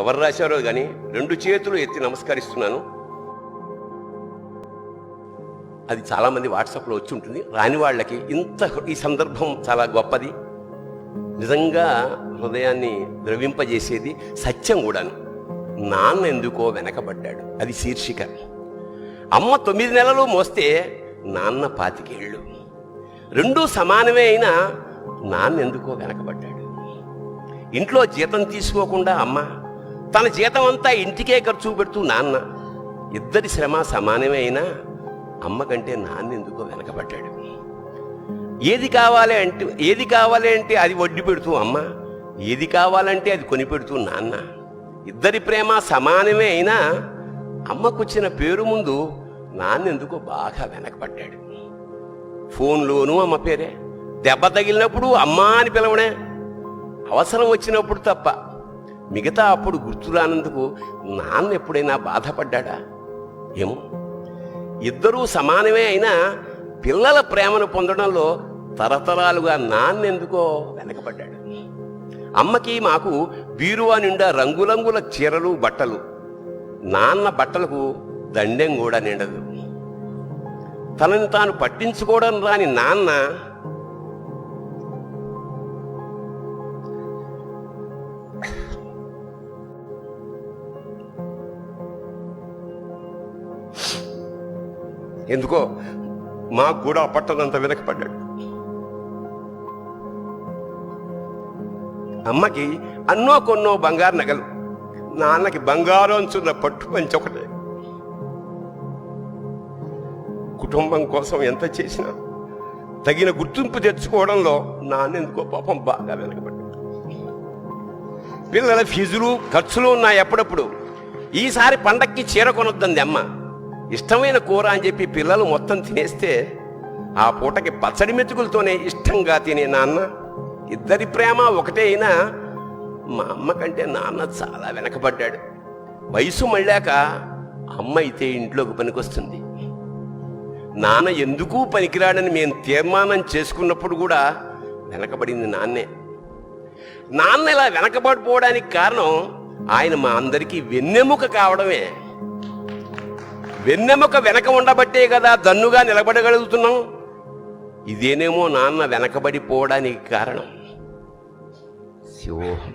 ఎవరు రాశారో కానీ 2 చేతులు ఎత్తి నమస్కరిస్తున్నాను. అది చాలామంది వాట్సాప్లో వచ్చి ఉంటుంది. రాని వాళ్ళకి ఈ సందర్భం చాలా గొప్పది, నిజంగా హృదయాన్ని ద్రవింపజేసేది, సత్యం కూడాను. నాన్న ఎందుకో వెనకబడ్డాడు, అది శీర్షిక. అమ్మ 9 నెలలు మోస్తే నాన్న 25 ఏళ్ళు. రెండూ సమానమే అయినా నాన్న ఎందుకో వెనకబడ్డాడు. ఇంట్లో జీతం తీసుకోకుండా అమ్మ, తన జీతం అంతా ఇంటికే ఖర్చు పెడుతూ నాన్న, ఇద్దరి శ్రమ సమానమే అయినా అమ్మ కంటే నాన్న ఎందుకో వెనకబడ్డాడు. ఏది కావాలి అంటే అది వడ్డీ పెడుతూ అమ్మ, ఏది కావాలంటే అది కొని పెడుతూ నాన్న, ఇద్దరి ప్రేమ సమానమే అయినా అమ్మకొచ్చిన పేరు ముందు నాన్న ఎందుకో బాగా వెనకబడ్డాడు. ఫోన్లోనూ అమ్మ పేరే, దెబ్బ తగిలినప్పుడు అమ్మా అని పిలవడే, అవసరం వచ్చినప్పుడు తప్ప మిగతా అప్పుడు గుర్తురానందుకు నాన్న ఎప్పుడైనా బాధపడ్డా ఏమో. ఇద్దరూ సమానమే అయినా పిల్లల ప్రేమను పొందడంలో తరతరాలుగా నాన్న ఎందుకో వెనకబడ్డాడు. అమ్మకి మాకు బీరువా నిండా రంగురంగుల చీరలు బట్టలు, నాన్న బట్టలకు దండెం కూడా నిండదు. తనని తాను పట్టించుకోవడం రాని నాన్న ఎందుకో మాకు కూడా పట్టనంత వెనకపడ్డాడు. అమ్మకి అన్నో కొన్నో బంగారు నగలు, నాన్నకి బంగారం అంచున్న పట్టు పంచి ఒకటే. కుటుంబం కోసం ఎంత చేసినా తగిన గుర్తింపు తెచ్చుకోవడంలో నాన్నెందుకో పాపం బాగా వెనకబడ్డాడు. పిల్లల ఫీజులు ఖర్చులు ఉన్నాయి. ఎప్పుడప్పుడు ఈసారి పండక్కి చీర కొనొద్దంది అమ్మ. ఇష్టమైన కూర అని చెప్పి పిల్లలు మొత్తం తినేస్తే ఆ పూటకి పచ్చడి మెతుకులతోనే ఇష్టంగా తినే నాన్న, ఇద్దరి ప్రేమ ఒకటే అయినా మా అమ్మ కంటే నాన్న చాలా వెనకబడ్డాడు. వయసు మళ్ళాక అమ్మ అయితే ఇంట్లోకి పనికొస్తుంది, నాన్న ఎందుకు పనికిరాడని మేము తీర్మానం చేసుకున్నప్పుడు కూడా వెనకబడింది నాన్నే. నాన్న ఇలా వెనకబడిపోవడానికి కారణం ఆయన మా అందరికీ వెన్నెముక కావడమే. వెన్నెముక వెనక ఉండబట్టే కదా దన్నుగా నిలబడగలుగుతున్నాం. ఇదేనేమో నాన్న వెనకబడిపోవడానికి కారణం. శివోహం.